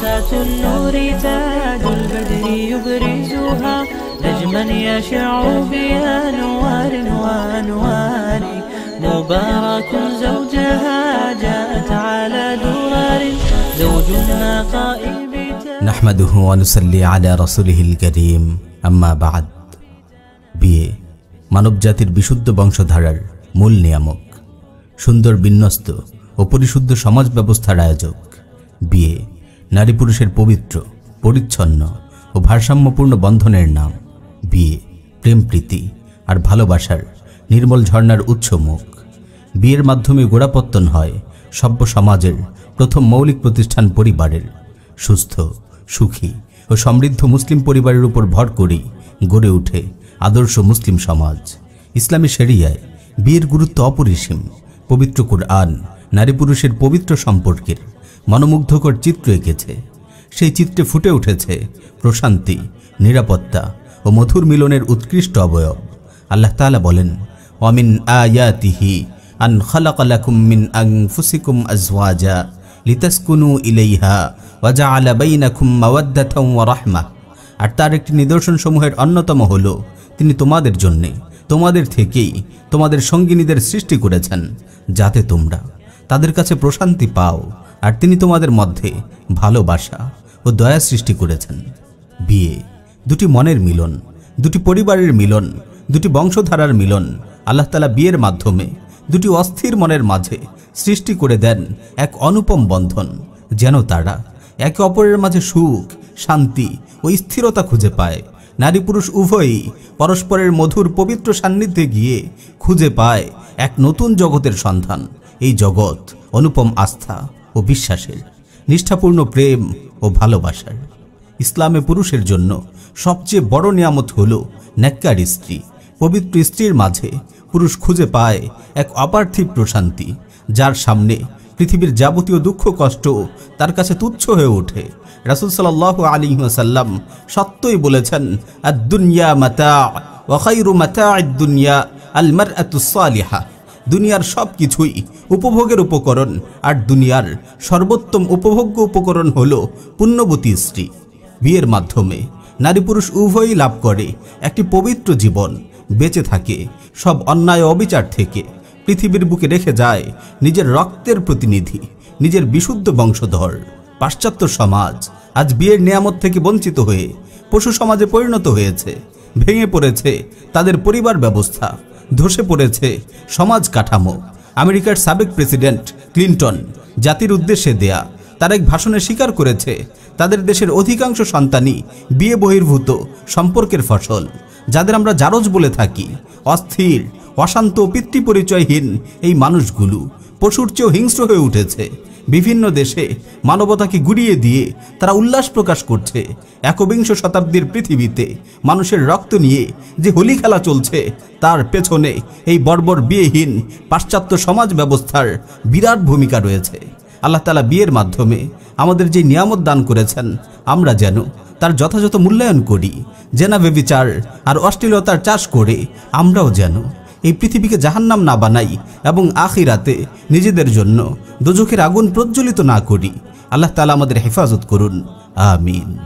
طاسات النور تاج البدر يبرزها نجما يشع بأنوار وأنوار مبارك زوجها جاءت على درر زوج النقاء نحمده ونصلي على رسوله الكريم أما بعد বিয়ে মানব জাতির বিশুদ্ধ বংশধারার মূল নিয়ামক, সুন্দর বিন্যস্ত ও পরিশুদ্ধ সমাজ ব্যবস্থার আয়োজক। বিয়ে নারী পুরুষের পবিত্র, পরিচ্ছন্ন ও ভারসাম্যপূর্ণ বন্ধনের নাম। বিয়ে প্রেম, প্রীতি আর ভালোবাসার নির্মল ঝর্ণার উৎসমুখ। বিয়ের মাধ্যমে গোড়াপত্তন হয় সভ্য সমাজের প্রথম মৌলিক প্রতিষ্ঠান পরিবারের। সুস্থ, সুখী ও সমৃদ্ধ মুসলিম পরিবারের উপর ভর করেই গড়ে ওঠে আদর্শ মুসলিম সমাজ। ইসলামী শরিয়ায় বিয়ের গুরুত্ব অপরিসীম। পবিত্র কুরআন নারী পুরুষের পবিত্র সম্পর্কের মনোমুগ্ধকর চিত্র এঁকেছে। সেই চিত্রে ফুটে উঠেছে প্রশান্তি, নিরাপত্তা ও মধুর মিলনের উৎকৃষ্ট অবয়ব। আল্লাহ তাআলা বলেন, ওয়ামিন আয়াতিহি আন খালাকা লাকুম মিন আনফুসিকুম আজওয়াজা লিতাসকুনু ইলাইহা ওয়া জাআলা বাইনাকুম মাওয়াদ্দাতাও ওয়া রাহমাহ। আর তার একটি নিদর্শন সমূহের অন্যতম হলো তিনি তোমাদের জন্যে তোমাদের থেকেই তোমাদের সঙ্গিনীদের সৃষ্টি করেছেন, যাতে তোমরা তাদের কাছে প্রশান্তি পাও। আর তিনি তোমাদের মধ্যে ভালোবাসা ও দয়া সৃষ্টি করেছেন। বিয়ে দুটি মনের মিলন, দুটি পরিবারের মিলন, দুটি বংশধারার মিলন। আল্লাহ তাআলা বিয়ের মাধ্যমে দুটি অস্থির মনের মাঝে সৃষ্টি করে দেন এক অনুপম বন্ধন, যেন তারা একে অপরের মাঝে সুখ, শান্তি ও স্থিরতা খুঁজে পায়। নারী পুরুষ উভয়ই পরস্পরের মধুর পবিত্র সান্নিধ্যে গিয়ে খুঁজে পায় এক নতুন জগতের সন্ধান। এই জগৎ অনুপম আস্থা ও বিশ্বাসের, নিষ্ঠাপূর্ণ প্রেম ও ভালোবাসার। ইসলামে পুরুষের জন্য সবচেয়ে বড় নিয়ামত হল নেককার স্ত্রী। পবিত্র স্ত্রীর মাঝে পুরুষ খুঁজে পায় এক অপার্থিব প্রশান্তি, যার সামনে পৃথিবীর যাবতীয় দুঃখ কষ্ট তার কাছে তুচ্ছ হয়ে ওঠে। রাসূল সাল্লাল্লাহু আলাইহি ওয়াসাল্লাম সত্যই বলেছেন, আদ-দুনিয়া মাতা' ওয়া খায়রু মাতা'id দুনিয়া আল মারআতুস সালিহা। দুনিয়ার সব কিছুই উপভোগের উপকরণ, আর দুনিয়ার সর্বোত্তম উপভোগ্য উপকরণ হলো পুণ্যবতী স্ত্রী। বিয়ের মাধ্যমে নারী পুরুষ উভয়ই লাভ করে একটি পবিত্র জীবন, বেঁচে থাকে সব অন্যায় অবিচার থেকে, পৃথিবীর বুকে রেখে যায় নিজের রক্তের প্রতিনিধি, নিজের বিশুদ্ধ বংশধর। পাশ্চাত্য সমাজ আজ বিয়ের নিয়ামত থেকে বঞ্চিত হয়ে পশু সমাজে পরিণত হয়েছে। ভেঙে পড়েছে তাদের পরিবার ব্যবস্থা, ধসে পড়েছে সমাজ কাঠামো। আমেরিকার সাবেক প্রেসিডেন্ট ক্লিন্টন জাতির উদ্দেশ্যে দেয়া তার এক ভাষণে স্বীকার করেছে, তাদের দেশের অধিকাংশ সন্তানই বিয়ে বহির্ভূত সম্পর্কের ফসল, যাদের আমরা জারজ বলে থাকি। অস্থির, অশান্ত, পিতৃ পরিচয়হীন এই মানুষগুলো পশুর চেয়েও হিংস্র হয়ে উঠেছে। বিভিন্ন দেশে মানবতাকে গুড়িয়ে দিয়ে তারা উল্লাস প্রকাশ করছে। একবিংশ শতাব্দীর পৃথিবীতে মানুষের রক্ত নিয়ে যে হোলি খেলা চলছে, তার পেছনে এই বর্বর বিয়েহীন পাশ্চাত্য সমাজ ব্যবস্থার বিরাট ভূমিকা রয়েছে। আল্লাহ তাআলা বিয়ের মাধ্যমে আমাদের যে নিয়ামত দান করেছেন, আমরা যেন তার যথাযথ মূল্যায়ন করি। জেনা, ব্যভিচার আর অশ্লীলতার চাষ করে আমরাও যেন এই পৃথিবীকে জাহান্নাম না বানাই এবং আখিরাতে নিজেদের জন্য দোজখের আগুন প্রজ্বলিত না করি। আল্লাহ তাআলা আমাদের হেফাজত করুন। আমিন।